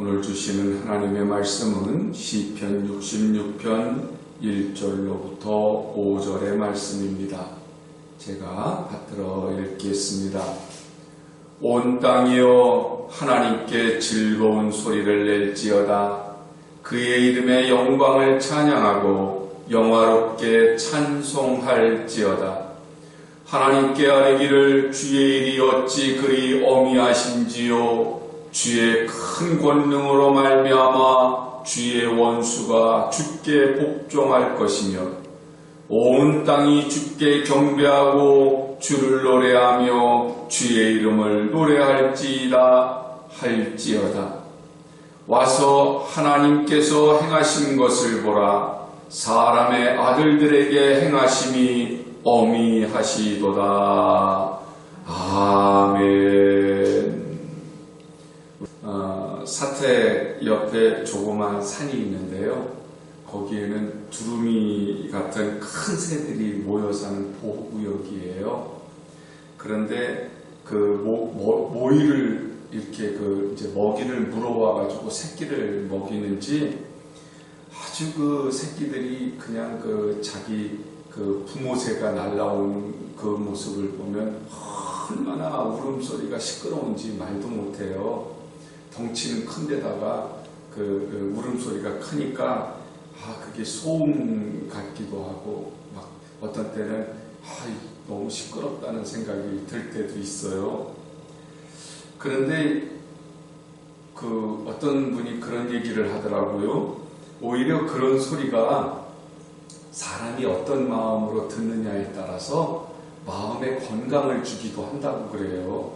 오늘 주시는 하나님의 말씀은 시편 66편 1절로부터 5절의 말씀입니다. 제가 받들어 읽겠습니다. 온 땅이여 하나님께 즐거운 소리를 낼지어다. 그의 이름의 영광을 찬양하고 영화롭게 찬송할지어다. 하나님께 아뢰기를 주의 일이 어찌 그리 어미하신지요. 주의 큰 권능으로 말미암아 주의 원수가 주께 복종할 것이며 온 땅이 주께 경배하고 주를 노래하며 주의 이름을 노래할지이다 할지어다. 와서 하나님께서 행하신 것을 보라. 사람의 아들들에게 행하심이 어미하시도다. 아멘. 사택 옆에 조그만 산이 있는데요. 거기에는 두루미 같은 큰 새들이 모여 사는 보호구역이에요. 그런데 그 모이를 이렇게 이제 먹이를 물어와가지고 새끼를 먹이는지 아주 그 새끼들이 그냥 자기 부모새가 날라오는 그 모습을 보면 얼마나 울음소리가 시끄러운지 말도 못해요. 덩치는 큰데다가 울음소리가 크니까 그게 소음 같기도 하고 막 어떤 때는 너무 시끄럽다는 생각이 들 때도 있어요. 그런데 어떤 분이 그런 얘기를 하더라고요. 오히려 그런 소리가 사람이 어떤 마음으로 듣느냐에 따라서 마음의 건강을 주기도 한다고 그래요.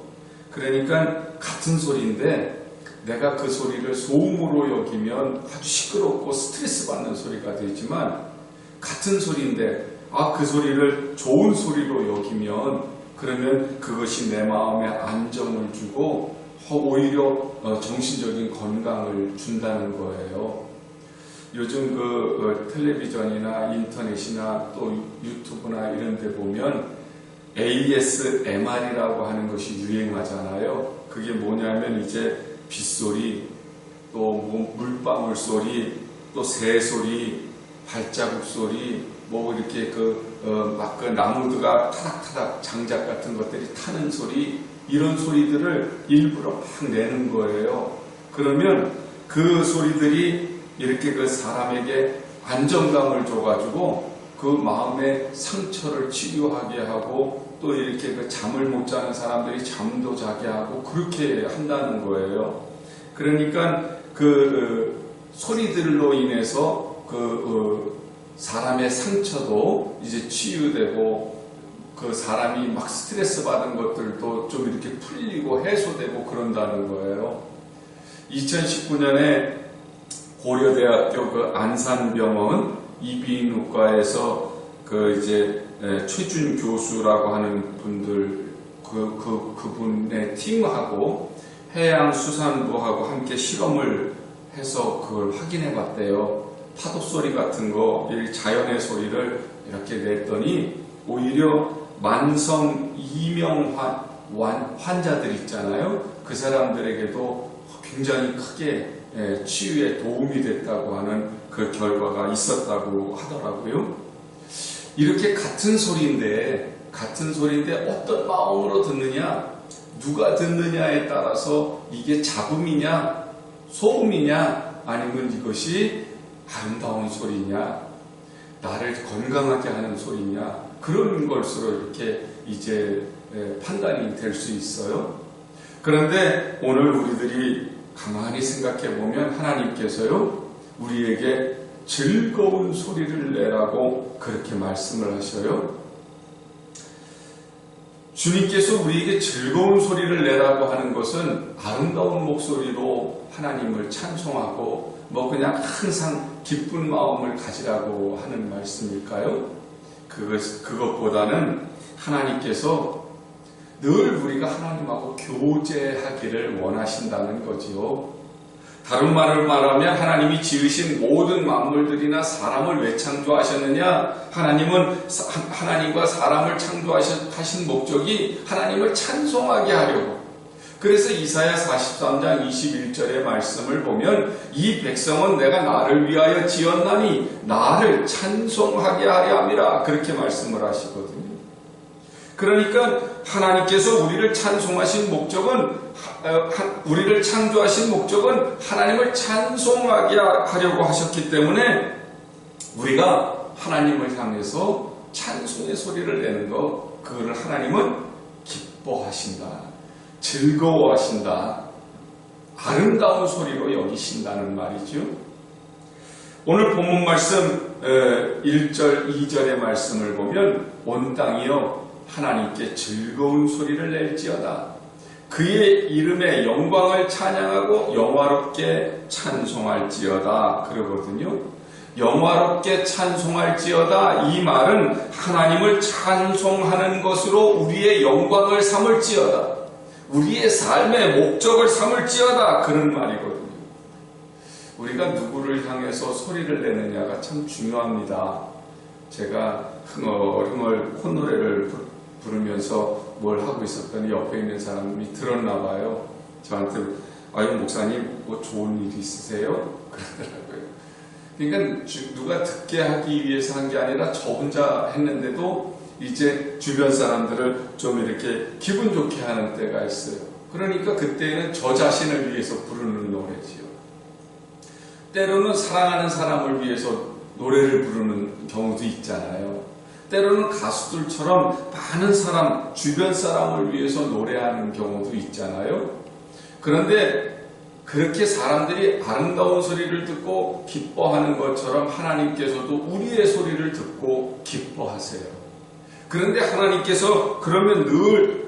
그러니까 같은 소리인데 내가 그 소리를 소음으로 여기면 아주 시끄럽고 스트레스 받는 소리가 되지만 같은 소리인데 그 소리를 좋은 소리로 여기면 그러면 그것이 내 마음에 안정을 주고 오히려 정신적인 건강을 준다는 거예요. 요즘 텔레비전이나 인터넷이나 또 유튜브나 이런 데 보면 ASMR이라고 하는 것이 유행하잖아요. 그게 뭐냐면 이제 빗소리, 또 물방울 소리, 또 새소리, 발자국 소리, 이렇게 나무가 타닥타닥 장작 같은 것들이 타는 소리, 이런 소리들을 일부러 막 내는 거예요. 그러면 그 소리들이 이렇게 사람에게 안정감을 줘가지고 그 마음의 상처를 치료하게 하고 또 이렇게 잠을 못 자는 사람들이 잠도 자게 하고 그렇게 한다는 거예요. 그러니까 소리들로 인해서 사람의 상처도 이제 치유되고 사람이 막 스트레스 받은 것들도 좀 이렇게 풀리고 해소되고 그런다는 거예요. 2019년에 고려대학교 안산병원 이비인후과에서 최준 교수라고 하는 분들 그분의 팀하고 해양수산부하고 함께 실험을 해서 그걸 확인해 봤대요. 파도 소리 같은 거, 자연의 소리를 이렇게 냈더니 오히려 만성 이명 환자들 있잖아요. 그 사람들에게도 굉장히 크게 치유에 도움이 됐다고 하는 그 결과가 있었다고 하더라고요. 이렇게 같은 소리인데 어떤 마음으로 듣느냐, 누가 듣느냐에 따라서 이게 잡음이냐, 소음이냐, 아니면 이것이 아름다운 소리냐, 나를 건강하게 하는 소리냐, 그런 것으로 이렇게 이제 판단이 될 수 있어요. 그런데 오늘 우리들이 가만히 생각해 보면 하나님께서요, 우리에게 즐거운 소리를 내라고 그렇게 말씀을 하셔요. 주님께서 우리에게 즐거운 소리를 내라고 하는 것은 아름다운 목소리로 하나님을 찬송하고 그냥 항상 기쁜 마음을 가지라고 하는 말씀일까요? 그것보다는 하나님께서 늘 우리가 하나님하고 교제하기를 원하신다는 거지요. 다른 말을 말하면 하나님이 지으신 모든 만물들이나 사람을 왜 창조하셨느냐? 하나님은 하나님과 사람을 창조하신 목적이 하나님을 찬송하게 하려고, 그래서 이사야 43장 21절의 말씀을 보면 이 백성은 내가 나를 위하여 지었나니 나를 찬송하게 하려 함이라 그렇게 말씀을 하시거든요. 그러니까 하나님께서 우리를 찬송하신 목적은 우리를 창조하신 목적은 하나님을 찬송하게 하려고 하셨기 때문에 우리가 하나님을 향해서 찬송의 소리를 내는 것, 그거를 하나님은 기뻐하신다, 즐거워하신다, 아름다운 소리로 여기신다는 말이죠. 오늘 본문 말씀 1절, 2절의 말씀을 보면 온 땅이여 하나님께 즐거운 소리를 낼지어다. 그의 이름의 영광을 찬양하고 영화롭게 찬송할지어다 그러거든요. 영화롭게 찬송할지어다, 이 말은 하나님을 찬송하는 것으로 우리의 영광을 삼을지어다, 우리의 삶의 목적을 삼을지어다, 그런 말이거든요. 우리가 누구를 향해서 소리를 내느냐가 참 중요합니다. 제가 흥얼흥얼 콧노래를 부르면서 뭘 하고 있었더니 옆에 있는 사람이 들었나 봐요. 저한테 아유 목사님 뭐 좋은 일 있으세요? 그러더라고요. 그러니까 누가 듣게 하기 위해서 한 게 아니라 저 혼자 했는데도 이제 주변 사람들을 좀 이렇게 기분 좋게 하는 때가 있어요. 그러니까 그때는 저 자신을 위해서 부르는 노래지요. 때로는 사랑하는 사람을 위해서 노래를 부르는 경우도 있잖아요. 때로는 가수들처럼 많은 사람, 주변 사람을 위해서 노래하는 경우도 있잖아요. 그런데 그렇게 사람들이 아름다운 소리를 듣고 기뻐하는 것처럼 하나님께서도 우리의 소리를 듣고 기뻐하세요. 그런데 하나님께서 그러면 늘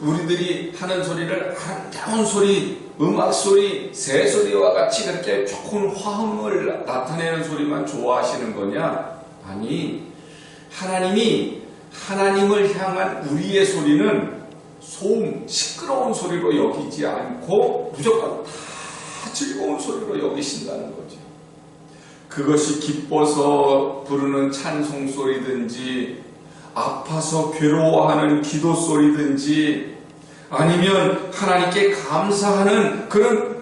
우리들이 하는 소리를 아름다운 소리, 음악 소리, 새 소리와 같이 그렇게 좋은 화음을 나타내는 소리만 좋아하시는 거냐? 아니, 하나님이 하나님을 향한 우리의 소리는 소음, 시끄러운 소리로 여기지 않고 무조건 다 즐거운 소리로 여기신다는 거죠. 그것이 기뻐서 부르는 찬송 소리든지 아파서 괴로워하는 기도 소리든지 아니면 하나님께 감사하는 그런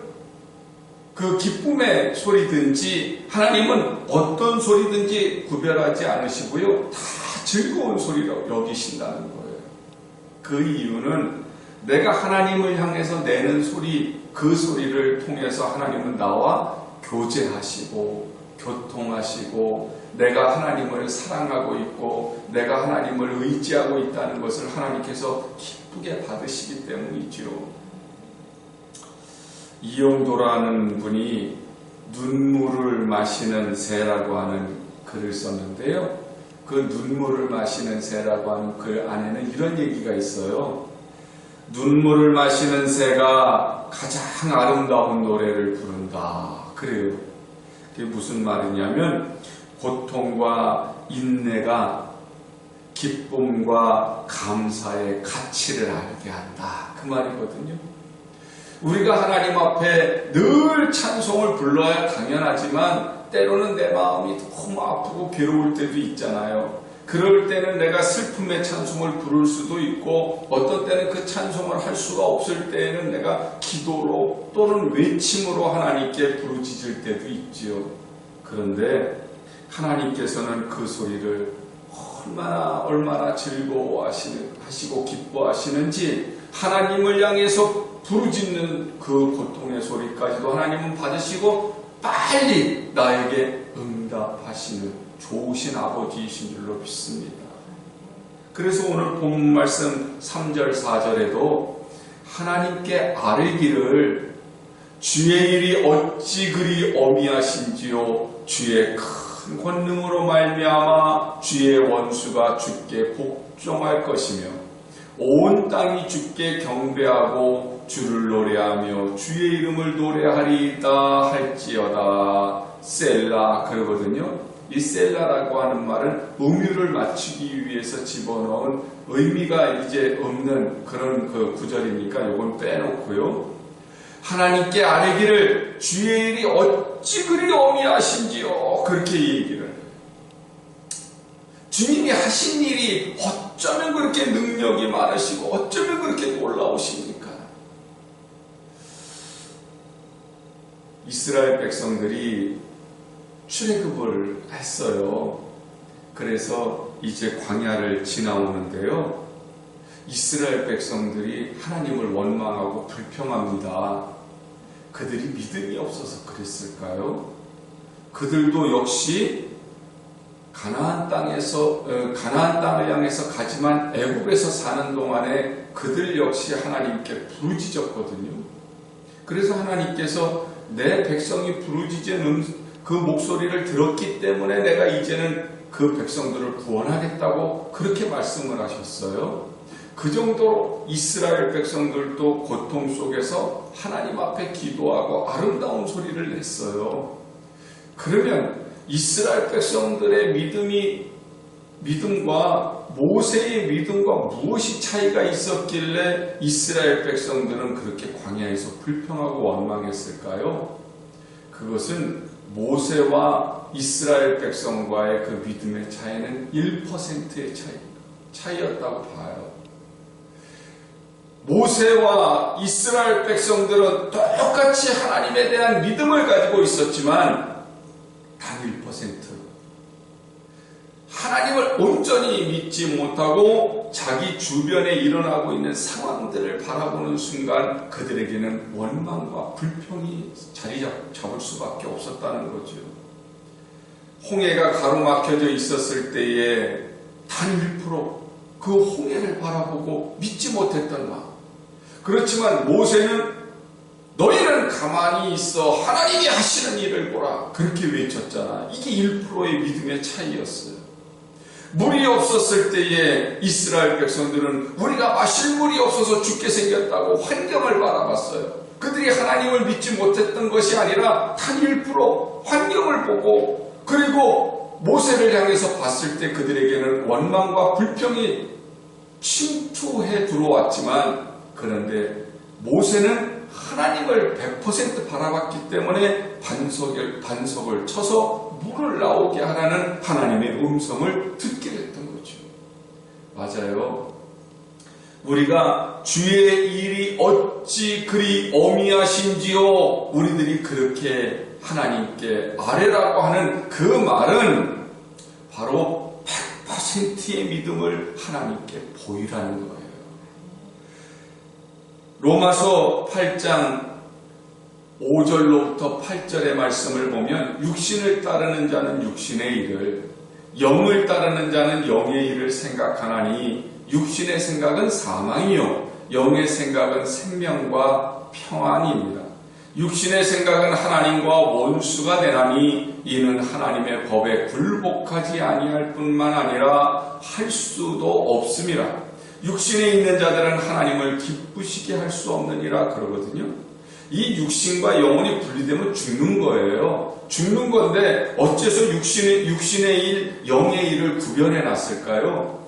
그 기쁨의 소리든지 하나님은 어떤 소리든지 구별하지 않으시고요. 다 즐거운 소리로 여기신다는 거예요. 그 이유는 내가 하나님을 향해서 내는 소리, 그 소리를 통해서 하나님은 나와 교제하시고 교통하시고 내가 하나님을 사랑하고 있고 내가 하나님을 의지하고 있다는 것을 하나님께서 기쁘게 받으시기 때문이지요. 이용도라는 분이 눈물을 마시는 새라고 하는 글을 썼는데요. 그 눈물을 마시는 새라고 하는 글 안에는 이런 얘기가 있어요. 눈물을 마시는 새가 가장 아름다운 노래를 부른다. 그래요. 그게 무슨 말이냐면 고통과 인내가 기쁨과 감사의 가치를 알게 한다. 그 말이거든요. 우리가 하나님 앞에 늘 찬송을 불러야 당연하지만 때로는 내 마음이 너무 아프고 괴로울 때도 있잖아요. 그럴 때는 내가 슬픔의 찬송을 부를 수도 있고 어떤 때는 그 찬송을 할 수가 없을 때에는 내가 기도로 또는 외침으로 하나님께 부르짖을 때도 있지요. 그런데 하나님께서는 그 소리를 얼마나 즐거워하시고 기뻐하시는지 하나님을 향해서 부르짖는 그 고통의 소리까지도 하나님은 받으시고 빨리 나에게 응답하시는 좋으신 아버지이신 줄로 믿습니다. 그래서 오늘 본 말씀 3절 4절에도 하나님께 아뢰기를 주의 일이 어찌 그리 어미하신지요 주의 큰 권능으로 말미암아 주의 원수가 주께 복종할 것이며 온 땅이 주께 경배하고 주를 노래하며 주의 이름을 노래하리이다 할지어다. 셀라 그러거든요. 이 셀라라고 하는 말은 음유를 맞추기 위해서 집어넣은 의미가 이제 없는 그런 그 구절이니까 이건 빼놓고요. 하나님께 아뢰기를 주의 일이 어찌 그리 어미하신지요 그렇게 얘기를 주님이 하신 일이 어쩌면 그렇게 능력이 많으시고 어쩌면 그렇게 놀라우십니까? 이스라엘 백성들이 출애굽을 했어요. 그래서 이제 광야를 지나오는데요. 이스라엘 백성들이 하나님을 원망하고 불평합니다. 그들이 믿음이 없어서 그랬을까요? 그들도 역시 가나안 땅을 향해서 가지만 애굽에서 사는 동안에 그들 역시 하나님께 부르짖었거든요. 그래서 하나님께서 내 백성이 부르짖은 그 목소리를 들었기 때문에 내가 이제는 그 백성들을 구원하겠다고 그렇게 말씀을 하셨어요. 그 정도로 이스라엘 백성들도 고통 속에서 하나님 앞에 기도하고 아름다운 소리를 냈어요. 그러면 이스라엘 백성들의 믿음과 모세의 믿음과 무엇이 차이가 있었길래 이스라엘 백성들은 그렇게 광야에서 불평하고 원망했을까요? 그것은 모세와 이스라엘 백성과의 그 믿음의 차이는 1%의 차이였다고 봐요. 모세와 이스라엘 백성들은 똑같이 하나님에 대한 믿음을 가지고 있었지만 단 1% 하나님을 온전히 믿지 못하고 자기 주변에 일어나고 있는 상황들을 바라보는 순간 그들에게는 원망과 불평이 자리 잡을 수밖에 없었다는 거죠. 홍해가 가로막혀져 있었을 때에 단 1%그 홍해를 바라보고 믿지 못했던 마음. 그렇지만 모세는 너희는 가만히 있어 하나님이 하시는 일을 보라 그렇게 외쳤잖아. 이게 1%의 믿음의 차이였어요. 물이 없었을 때에 이스라엘 백성들은 우리가 마실 물이 없어서 죽게 생겼다고 환경을 바라봤어요. 그들이 하나님을 믿지 못했던 것이 아니라 단 1% 환경을 보고 그리고 모세를 향해서 봤을 때 그들에게는 원망과 불평이 침투해 들어왔지만 그런데 모세는 하나님을 100% 바라봤기 때문에 반석을 쳐서 물을 나오게 하라는 하나님의 음성을 듣게 됐던 거죠. 맞아요. 우리가 주의 일이 어찌 그리 어미하신지요. 우리들이 그렇게 하나님께 아뢰라고 하는 그 말은 바로 100%의 믿음을 하나님께 보이라는 거예요. 로마서 8장 5절로부터 8절의 말씀을 보면 육신을 따르는 자는 육신의 일을 영을 따르는 자는 영의 일을 생각하나니 육신의 생각은 사망이요 영의 생각은 생명과 평안입니다. 육신의 생각은 하나님과 원수가 되나니 이는 하나님의 법에 굴복하지 아니할 뿐만 아니라 할 수도 없음이라. 육신에 있는 자들은 하나님을 기쁘시게 할 수 없느니라 그러거든요. 이 육신과 영혼이 분리되면 죽는 거예요. 죽는 건데 어째서 육신의 일, 영의 일을 구별해 놨을까요?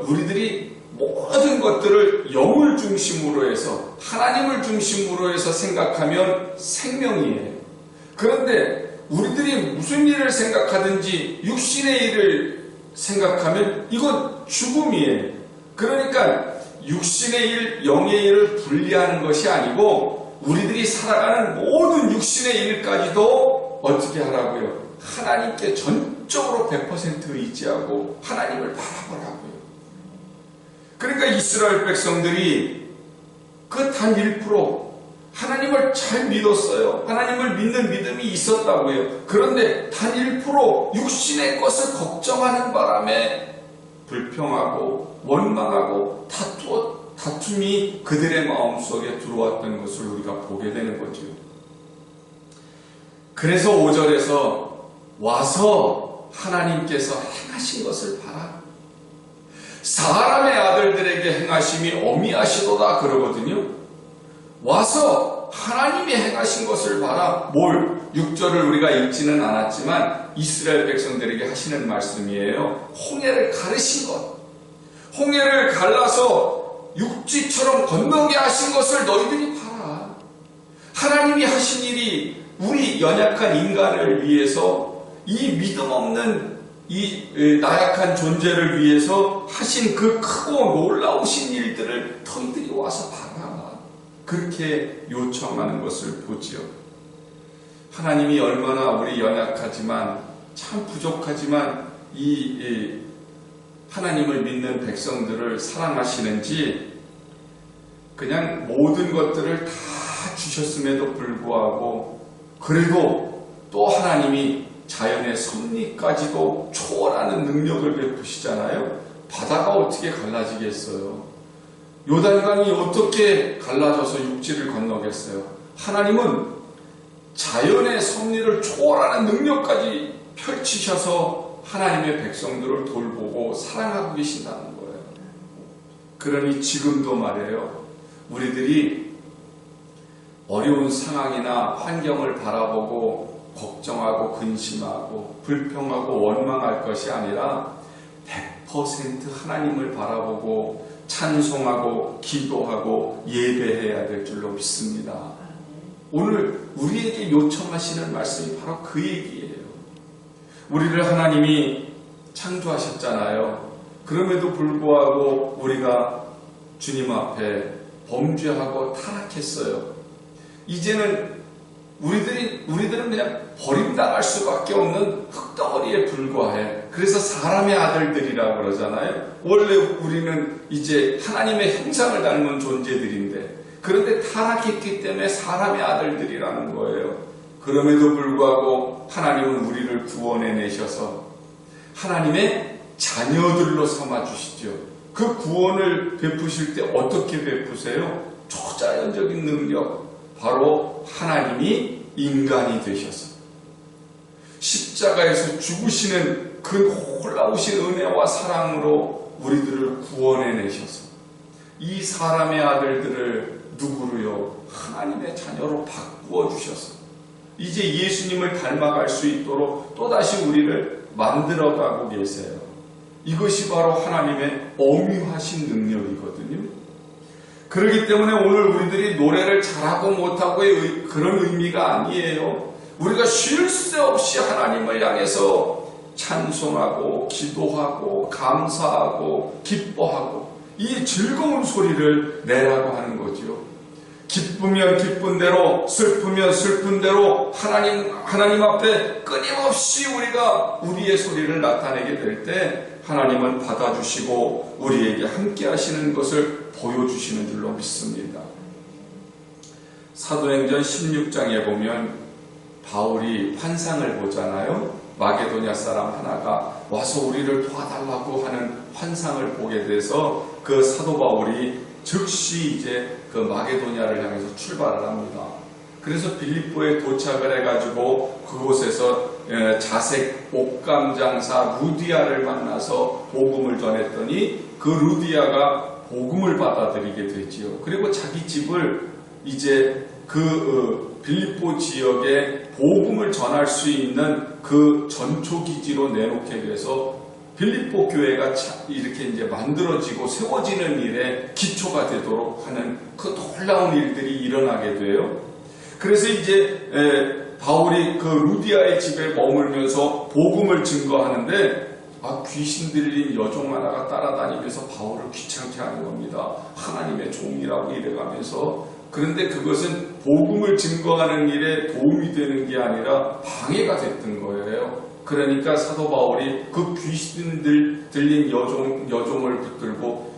우리들이 모든 것들을 영을 중심으로 해서 하나님을 중심으로 해서 생각하면 생명이에요. 그런데 우리들이 무슨 일을 생각하든지 육신의 일을 생각하면 이건 죽음이에요. 그러니까 육신의 일, 영의 일을 분리하는 것이 아니고 우리들이 살아가는 모든 육신의 일까지도 어떻게 하라고요? 하나님께 전적으로 100% 의지하고 하나님을 바라보라고요. 그러니까 이스라엘 백성들이 그 단 1% 하나님을 잘 믿었어요. 하나님을 믿는 믿음이 있었다고요. 그런데 단 1% 육신의 것을 걱정하는 바람에 불평하고 원망하고 다툼이 그들의 마음속에 들어왔던 것을 우리가 보게 되는 거죠. 그래서 5절에서 와서 하나님께서 행하신 것을 봐라. 사람의 아들들에게 행하심이 어미하시도다 그러거든요. 와서 하나님이 행하신 것을 봐라. 6절을 우리가 읽지는 않았지만 이스라엘 백성들에게 하시는 말씀이에요. 홍해를 가르신 것. 홍해를 갈라서 육지처럼 건너게 하신 것을 너희들이 봐라. 하나님이 하신 일이 우리 연약한 인간을 위해서 이 믿음 없는 이 나약한 존재를 위해서 하신 그 크고 놀라우신 일들을 너희들이 와서 봐라. 그렇게 요청하는 것을 보지요. 하나님이 얼마나 우리 연약하지만 참 부족하지만 이 하나님을 믿는 백성들을 사랑하시는지 그냥 모든 것들을 다 주셨음에도 불구하고 그래도 또 하나님이 자연의 섭리까지도 초월하는 능력을 베푸시잖아요. 바다가 어떻게 갈라지겠어요? 요단강이 어떻게 갈라져서 육지를 건너겠어요? 하나님은 자연의 섭리를 초월하는 능력까지 펼치셔서 하나님의 백성들을 돌보고 사랑하고 계신다는 거예요. 그러니 지금도 말이에요. 우리들이 어려운 상황이나 환경을 바라보고 걱정하고 근심하고 불평하고 원망할 것이 아니라 100% 하나님을 바라보고 찬송하고 기도하고 예배해야 될 줄로 믿습니다. 오늘 우리에게 요청하시는 말씀이 바로 그 얘기예요. 우리를 하나님이 창조하셨잖아요. 그럼에도 불구하고 우리가 주님 앞에 범죄하고 타락했어요. 이제는 우리들은 그냥 버림당할 수밖에 없는 흙덩어리에 불과해. 그래서 사람의 아들들이라고 그러잖아요. 원래 우리는 이제 하나님의 형상을 닮은 존재들인데 그런데 타락했기 때문에 사람의 아들들이라는 거예요. 그럼에도 불구하고 하나님은 우리를 구원해내셔서 하나님의 자녀들로 삼아주시죠. 그 구원을 베푸실 때 어떻게 베푸세요? 초자연적인 능력, 바로 하나님이 인간이 되셔서 십자가에서 죽으시는 그 놀라우신 은혜와 사랑으로 우리들을 구원해내셔서 이 사람의 아들들을 누구로요? 하나님의 자녀로 바꾸어 주셔서 이제 예수님을 닮아갈 수 있도록 또다시 우리를 만들어가고 계세요. 이것이 바로 하나님의 엄유하신 능력이거든요. 그렇기 때문에 오늘 우리들이 노래를 잘하고 못하고의 그런 의미가 아니에요. 우리가 쉴 새 없이 하나님을 향해서 찬송하고 기도하고 감사하고 기뻐하고 이 즐거운 소리를 내라고 하는 거죠. 기쁘면 기쁜 대로 슬프면 슬픈 대로 하나님 앞에 끊임없이 우리가 우리의 소리를 나타내게 될 때 하나님은 받아주시고 우리에게 함께 하시는 것을 보여주시는 줄로 믿습니다. 사도행전 16장에 보면 바울이 환상을 보잖아요. 마게도냐 사람 하나가 와서 우리를 도와달라고 하는 환상을 보게 돼서 그 사도 바울이 즉시 이제 그 마게도냐를 향해서 출발을 합니다. 그래서 빌립보에 도착을 해가지고 그곳에서 자색 옷감 장사 루디아를 만나서 복음을 전했더니 그 루디아가 복음을 받아들이게 되지요. 그리고 자기 집을 이제 그 빌립보 지역에 복음을 전할 수 있는 그 전초기지로 내놓게 돼서 빌립보 교회가 이렇게 이제 만들어지고 세워지는 일에 기초가 되도록 하는 그 놀라운 일들이 일어나게 돼요. 그래서 이제 바울이 그 루디아의 집에 머물면서 복음을 증거하는데 귀신 들린 여종 하나가 따라다니면서 바울을 귀찮게 하는 겁니다. 하나님의 종이라고 이래가면서. 그런데 그것은 복음을 증거하는 일에 도움이 되는 게 아니라 방해가 됐던 거예요. 그러니까 사도 바울이 그 귀신 들린 여종을 붙들고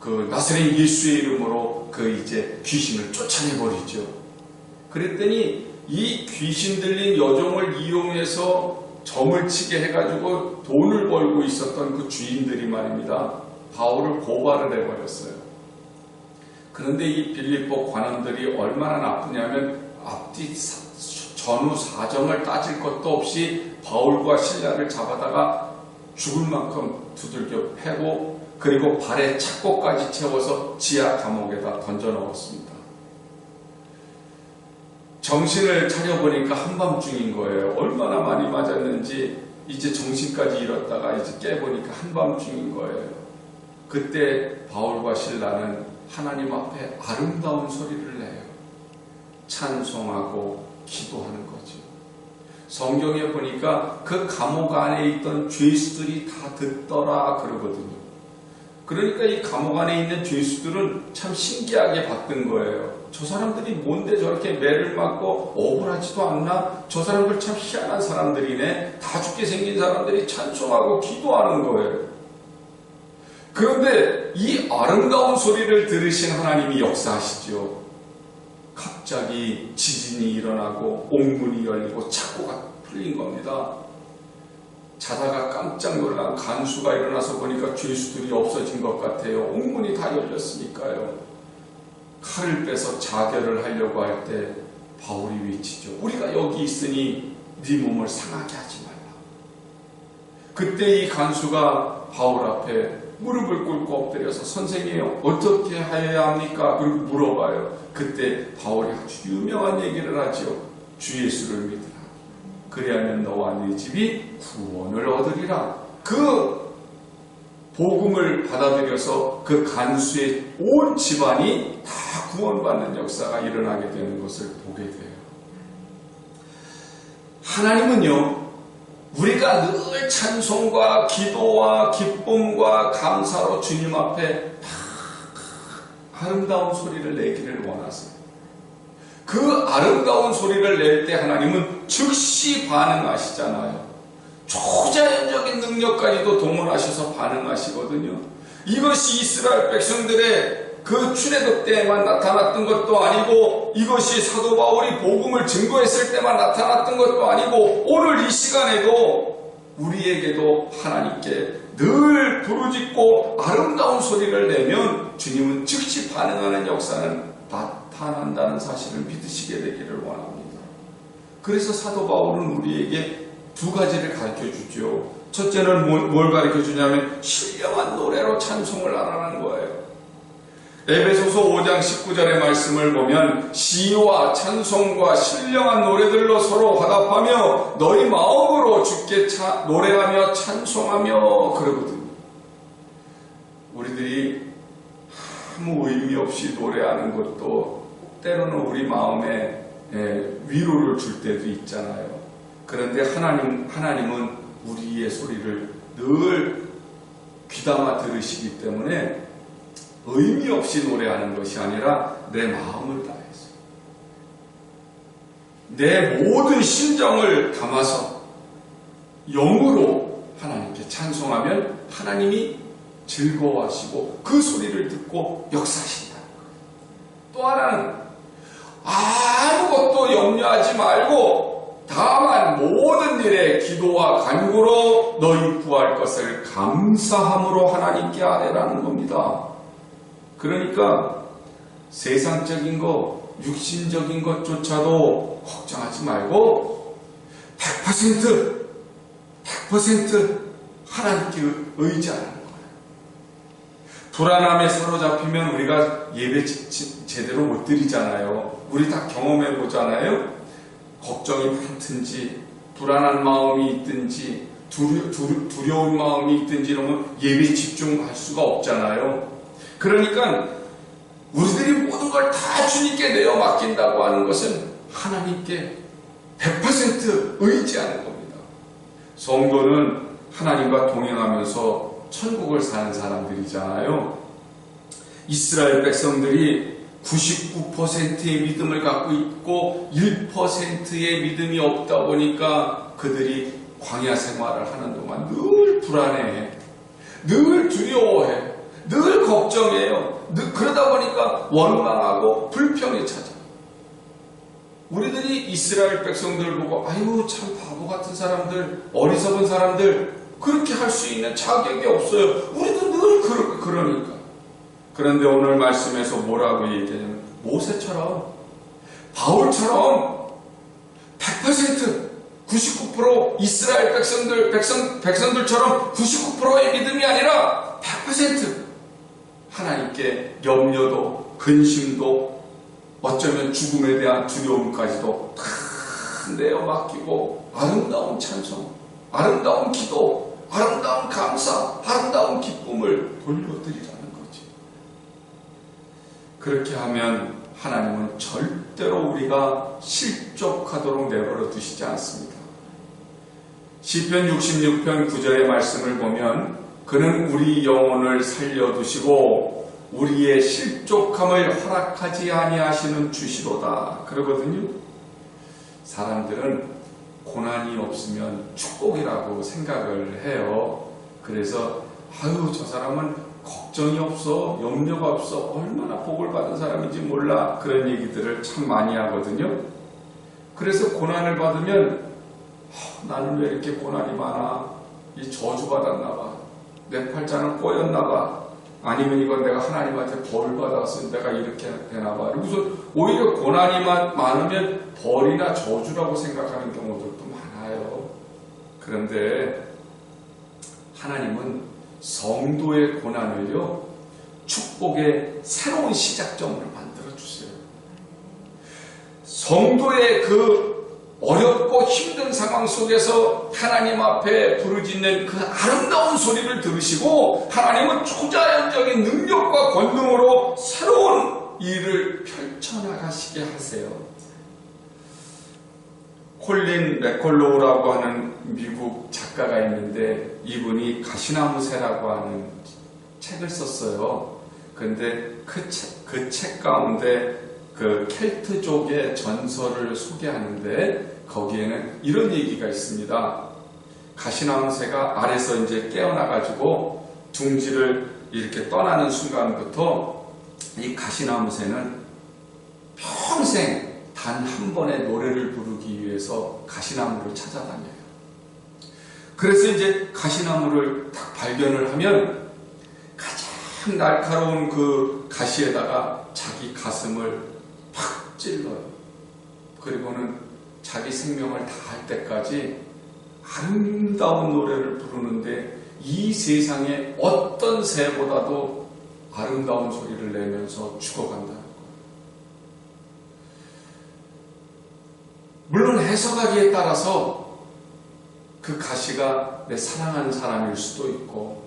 그 나사렛 예수의 이름으로 그 이제 귀신을 쫓아내버리죠. 그랬더니 이 귀신 들린 여종을 이용해서 점을 치게 해가지고 돈을 벌고 있었던 그 주인들이 말입니다. 바울을 고발을 해버렸어요. 그런데 이 빌립보 관원들이 얼마나 나쁘냐면 앞뒤 전후 사정을 따질 것도 없이 바울과 실라를 잡아다가 죽을 만큼 두들겨 패고 그리고 발에 착고까지 채워서 지하 감옥에다 던져 넣었습니다. 정신을 차려보니까 한밤중인 거예요. 얼마나 많이 맞았는지 이제 정신까지 잃었다가 이제 깨보니까 한밤중인 거예요. 그때 바울과 실라는 하나님 앞에 아름다운 소리를 내요. 찬송하고 기도하는 거죠. 성경에 보니까 그 감옥 안에 있던 죄수들이 다 듣더라 그러거든요. 그러니까 이 감옥 안에 있는 죄수들은 참 신기하게 봤던 거예요. 저 사람들이 뭔데 저렇게 매를 맞고 억울하지도 않나? 저 사람들 참 희한한 사람들이네. 다 죽게 생긴 사람들이 찬송하고 기도하는 거예요. 그런데 이 아름다운 소리를 들으신 하나님이 역사하시죠. 갑자기 지진이 일어나고 옥문이 열리고 창고가 풀린 겁니다. 자다가 깜짝 놀란 간수가 일어나서 보니까 죄수들이 없어진 것 같아요. 옥문이 다 열렸으니까요. 칼을 빼서 자결을 하려고 할 때 바울이 외치죠. 우리가 여기 있으니 네 몸을 상하게 하지 말라. 그때 이 간수가 바울 앞에 무릎을 꿇고 엎드려서 선생님 어떻게 하여야 합니까? 그리고 물어봐요. 그때 바울이 아주 유명한 얘기를 하죠. 주 예수를 믿으라. 그리하면 너와 네 집이 구원을 얻으리라. 그 복음을 받아들여서 그 간수의 온 집안이 다 구원받는 역사가 일어나게 되는 것을 보게 돼요. 하나님은요, 우리가 늘 찬송과 기도와 기쁨과 감사로 주님 앞에 아름다운 소리를 내기를 원하세요. 그 아름다운 소리를 낼 때 하나님은 즉시 반응하시잖아요. 초자연적인 능력까지도 동원하셔서 반응하시거든요. 이것이 이스라엘 백성들의 그 출애굽 때에만 나타났던 것도 아니고, 이것이 사도 바울이 복음을 증거했을 때만 나타났던 것도 아니고, 오늘 이 시간에도 우리에게도 하나님께 늘 부르짖고 아름다운 소리를 내면 주님은 즉시 반응하는 역사는 나타난다는 사실을 믿으시게 되기를 원합니다. 그래서 사도 바울은 우리에게 두 가지를 가르쳐 주죠. 첫째는 뭘 가르쳐 주냐면 신령한 노래로 찬송을 하라는 거예요. 에베소서 5장 19절의 말씀을 보면 시와 찬송과 신령한 노래들로 서로 화답하며 너희 마음으로 주께 노래하며 찬송하며 그러거든요. 우리들이 아무 의미 없이 노래하는 것도 때로는 우리 마음에 위로를 줄 때도 있잖아요. 그런데 하나님은 우리의 소리를 늘 귀담아 들으시기 때문에 의미 없이 노래하는 것이 아니라 내 마음을 다해서 내 모든 심정을 담아서 영으로 하나님께 찬송하면 하나님이 즐거워하시고 그 소리를 듣고 역사하신다는 거예요. 또 하나는 아무것도 염려하지 말고 다만 모든 일에 기도와 간구로 너희 구할 것을 감사함으로 하나님께 아뢰라는 겁니다. 그러니까 세상적인 것, 육신적인 것조차도 걱정하지 말고 100% 하나님께 의지하는 거예요. 불안함에 사로잡히면 우리가 예배 제대로 못 드리잖아요. 우리 다 경험해 보잖아요. 걱정이 많든지 불안한 마음이 있든지 두려운 마음이 있든지 이러면 예배 집중할 수가 없잖아요. 그러니까 우리들이 모든 걸 다 주님께 내어 맡긴다고 하는 것은 하나님께 100% 의지하는 겁니다. 성도는 하나님과 동행하면서 천국을 사는 사람들이잖아요. 이스라엘 백성들이 99%의 믿음을 갖고 있고 1%의 믿음이 없다 보니까 그들이 광야 생활을 하는 동안 늘 불안해해. 늘 두려워해. 늘 걱정해요. 그러다 보니까 원망하고 불평이 찾아. 우리들이 이스라엘 백성들 보고 아유 참 바보 같은 사람들, 어리석은 사람들 그렇게 할 수 있는 자격이 없어요. 우리도 늘 그러니까. 그런데 오늘 말씀에서 뭐라고 얘기하냐면 모세처럼 바울처럼 100% 99% 이스라엘 백성들처럼 99%의 믿음이 아니라 100% 하나님께 염려도 근심도 어쩌면 죽음에 대한 두려움까지도 다 내어 맡기고 아름다운 찬송, 아름다운 기도, 아름다운 감사, 아름다운 기쁨을 돌려드리라는 거지. 그렇게 하면 하나님은 절대로 우리가 실족하도록 내버려 두시지 않습니다. 시편 66편 9절의 말씀을 보면 그는 우리 영혼을 살려두시고 우리의 실족함을 허락하지 아니하시는 주시로다 그러거든요. 사람들은 고난이 없으면 축복이라고 생각을 해요. 그래서 아유 저 사람은 걱정이 없어, 염려가 없어, 얼마나 복을 받은 사람인지 몰라, 그런 얘기들을 참 많이 하거든요. 그래서 고난을 받으면 나는 왜 이렇게 고난이 많아, 이 저주받았나 봐, 내 팔자는 꼬였나 봐, 아니면 이건 내가 하나님한테 벌 받아서 내가 이렇게 되나 봐. 그래서 오히려 고난이 많으면 벌이나 저주라고 생각하는 경우들도 많아요. 그런데 하나님은 성도의 고난을요, 축복의 새로운 시작점으로 만들어주세요. 성도의 그 어렵고 힘든 상황 속에서 하나님 앞에 부르짖는 그 아름다운 소리를 들으시고 하나님은 초자연적인 능력과 권능으로 새로운 일을 펼쳐나가시게 하세요. 콜린 맥컬로우라고 하는 미국 작가가 있는데 이분이 가시나무새라고 하는 책을 썼어요. 그런데 그 책 가운데 그 켈트족의 전설을 소개하는데 거기에는 이런 얘기가 있습니다. 가시나무새가 알에서 이제 깨어나가지고 둥지를 이렇게 떠나는 순간부터 이 가시나무새는 평생 단 한 번의 노래를 부르기 위해서 가시나무를 찾아다녀요. 그래서 이제 가시나무를 딱 발견을 하면 가장 날카로운 그 가시에다가 자기 가슴을 팍 찔러요. 그리고는 자기 생명을 다할 때까지 아름다운 노래를 부르는데 이 세상에 어떤 새보다도 아름다운 소리를 내면서 죽어간다는 거예요. 물론 해석하기에 따라서 그 가시가 내 사랑하는 사람일 수도 있고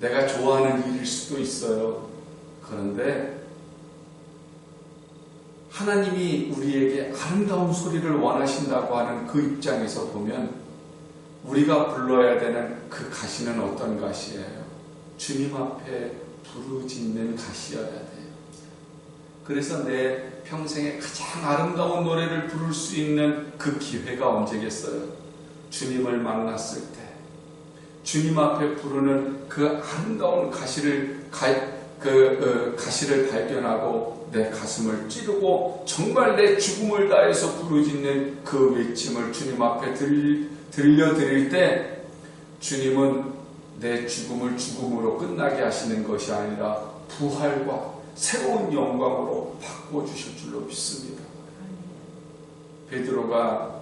내가 좋아하는 일일 수도 있어요. 그런데 하나님이 우리에게 아름다운 소리를 원하신다고 하는 그 입장에서 보면 우리가 불러야 되는 그 가시는 어떤 가시예요? 주님 앞에 부르짖는 가시여야 돼요. 그래서 내 평생에 가장 아름다운 노래를 부를 수 있는 그 기회가 언제겠어요? 주님을 만났을 때 주님 앞에 부르는 그 아름다운 가시를 발견하고 내 가슴을 찌르고 정말 내 죽음을 다해서 부르짖는 그 외침을 주님 앞에 들려드릴 때 주님은 내 죽음을 죽음으로 끝나게 하시는 것이 아니라 부활과 새로운 영광으로 바꿔주실 줄로 믿습니다. 베드로가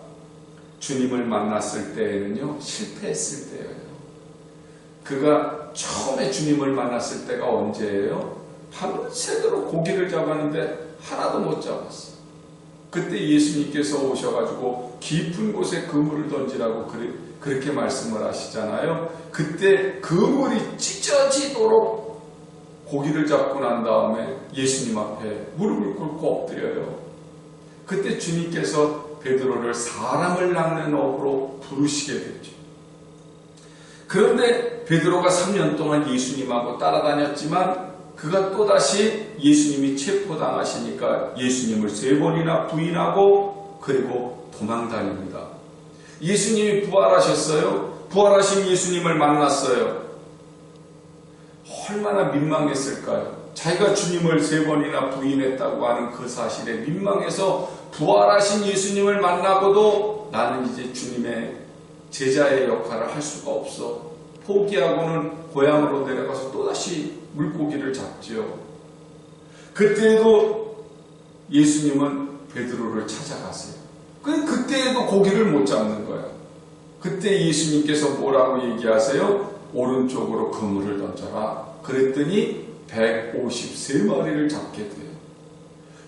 주님을 만났을 때에는요, 실패했을 때예요. 그가 처음에 주님을 만났을 때가 언제예요? 밤새도록 고기를 잡았는데 하나도 못 잡았어. 그때 예수님께서 오셔가지고 깊은 곳에 그물을 던지라고 그렇게 말씀을 하시잖아요. 그때 그물이 찢어지도록 고기를 잡고 난 다음에 예수님 앞에 무릎을 꿇고 엎드려요. 그때 주님께서 베드로를 사람을 낚는 어부로 부르시게 됐죠. 그런데 베드로가 3년 동안 예수님하고 따라다녔지만 그가 또다시 예수님이 체포당하시니까 예수님을 3번이나 부인하고 그리고 도망다닙니다. 예수님이 부활하셨어요. 부활하신 예수님을 만났어요. 얼마나 민망했을까요? 자기가 주님을 3번이나 부인했다고 하는 그 사실에 민망해서 부활하신 예수님을 만나고도 나는 이제 주님의 제자의 역할을 할 수가 없어. 포기하고는 고향으로 내려가서 또다시 물고기를 잡지요. 그때에도 예수님은 베드로를 찾아가세요. 그때에도 고기를 못 잡는 거야. 그때 예수님께서 뭐라고 얘기하세요? 오른쪽으로 그물을 던져라. 그랬더니 153마리를 잡게 돼요.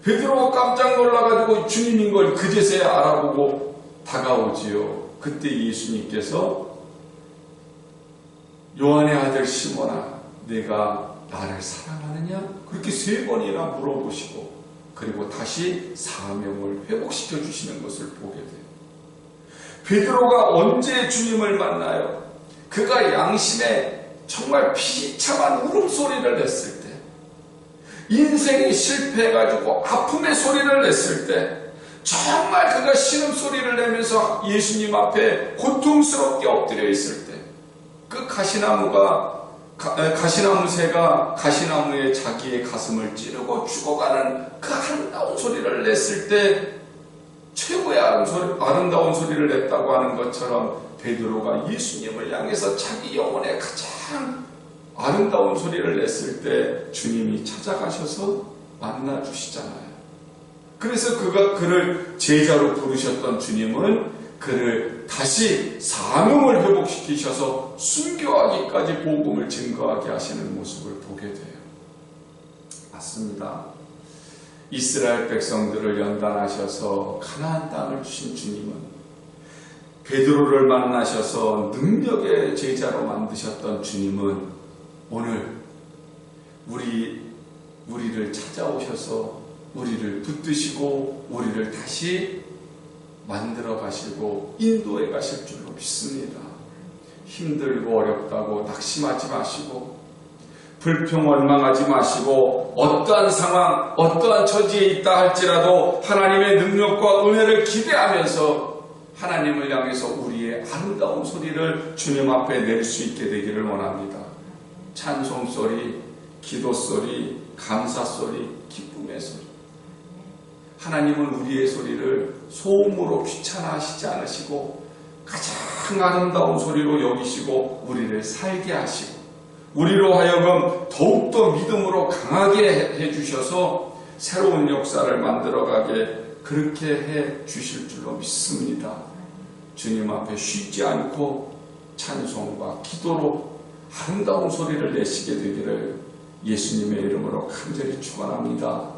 베드로가 깜짝 놀라가지고 주님인 걸 그제서야 알아보고 다가오지요. 그때 예수님께서 요한의 아들 시몬아, 내가 나를 사랑하느냐? 그렇게 3번이나 물어보시고 그리고 다시 사명을 회복시켜 주시는 것을 보게 돼요. 베드로가 언제 주님을 만나요? 그가 양심에 정말 비참한 울음소리를 냈을 때, 인생이 실패해가지고 아픔의 소리를 냈을 때, 정말 그가 신음소리를 내면서 예수님 앞에 고통스럽게 엎드려 있을 때, 그 가시나무새가 가시나무에 자기의 가슴을 찌르고 죽어가는 그 아름다운 소리를 냈을 때, 최고의 아름다운 소리를 냈다고 하는 것처럼 베드로가 예수님을 향해서 자기 영혼의 가장 아름다운 소리를 냈을 때 주님이 찾아가셔서 만나주시잖아요. 그래서 그를 제자로 부르셨던 주님은 그를 다시 사명을 회복시키셔서 순교하기까지 복음을 증거하게 하시는 모습을 보게 돼요. 맞습니다. 이스라엘 백성들을 연단하셔서 가나안 땅을 주신 주님은, 베드로를 만나셔서 능력의 제자로 만드셨던 주님은 오늘 우리를 찾아오셔서 우리를 붙드시고 우리를 다시 만들어 가시고 인도해 가실 줄로 믿습니다. 힘들고 어렵다고 낙심하지 마시고 불평원망하지 마시고 어떠한 상황, 어떠한 처지에 있다 할지라도 하나님의 능력과 은혜를 기대하면서 하나님을 향해서 우리의 아름다운 소리를 주님 앞에 낼 수 있게 되기를 원합니다. 찬송소리, 기도소리, 감사소리, 기쁨의 소리. 하나님은 우리의 소리를 소음으로 귀찮아하시지 않으시고 가장 아름다운 소리로 여기시고 우리를 살게 하시고 우리로 하여금 더욱더 믿음으로 강하게 해주셔서 새로운 역사를 만들어가게 그렇게 해 주실 줄로 믿습니다. 주님 앞에 쉬지 않고 찬송과 기도로 아름다운 소리를 내시게 되기를 예수님의 이름으로 간절히 축원합니다.